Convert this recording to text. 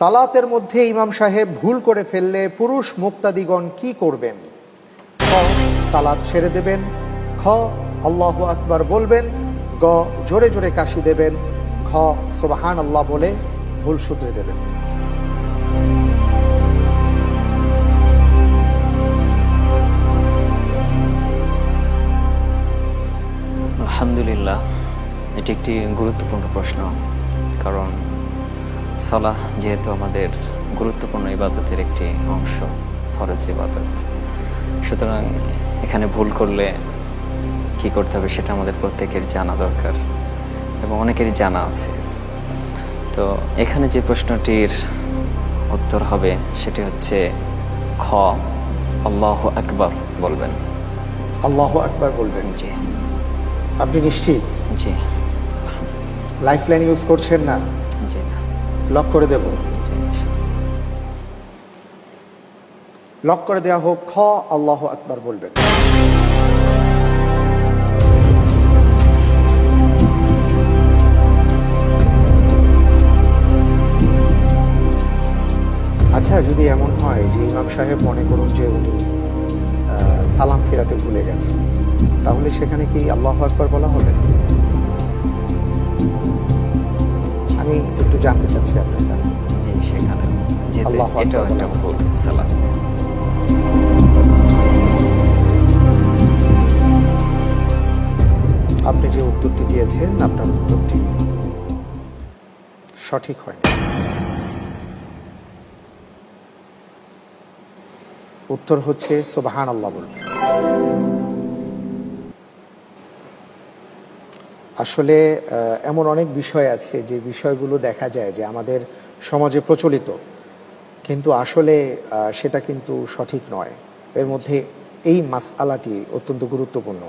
সালাতের মধ্যে ইমাম সাহেব ভুল করে ফেললে পুরুষ মুক্তাদিগণ কি করবেন? খ, সালাত ছেড়ে দেবেন। খ, আল্লাহু আকবার বলবেন। গ, জোরে জোরে কাশি দেবেন। ঘ, সুবহান আল্লাহ বলে ভুল শুধরে দেবেন। আলহামদুলিল্লাহ, এটি একটি গুরুত্বপূর্ণ প্রশ্ন। কারণ সালাহ যেহেতু আমাদের গুরুত্বপূর্ণ ইবাদতের একটি অংশ, ফরজ ইবাদত, সুতরাং এখানে ভুল করলে কি করতে হবে সেটা আমাদের প্রত্যেকের জানা দরকার এবং অনেকেরই জানা আছে। তো এখানে যে প্রশ্নটির উত্তর হবে সেটি হচ্ছে খ, আল্লাহু আকবার বলবেন। আল্লাহু আকবার বলবেন। জি। আপনি নিশ্চিত? জি। লাইফ লাইন ইউজ করছেন না? জি না। লক করে দেব? জি। লক করে দেওয়া হোক। খ, আল্লাহু আকবার বলবেন। আচ্ছা, যদি এমন হয় যে ইমাম সাহেব মনে করুন যে উনি সালাম ফেরাতে ভুলে গেছেন, তাহলে সেখানে কি আল্লাহু আকবার বলা হবে? আমি একটু জানতে চাচ্ছি আপনার কাছে। জি, সেখানে যেতে আল্লাহু আকবার এটাও একটা বলা। ভুল সালাত। আপনি যে উত্তরটি দিয়েছেন, আপনার উত্তরটি সঠিক হয়নি। উত্তর হচ্ছে সুবহান আল্লাহ বলবেন। আসলে এমন অনেক বিষয় আছে যে বিষয়গুলো দেখা যায় যে আমাদের সমাজে প্রচলিত, কিন্তু আসলে সেটা কিন্তু সঠিক নয়। এর মধ্যে এই মাসআলাটি অত্যন্ত গুরুত্বপূর্ণ।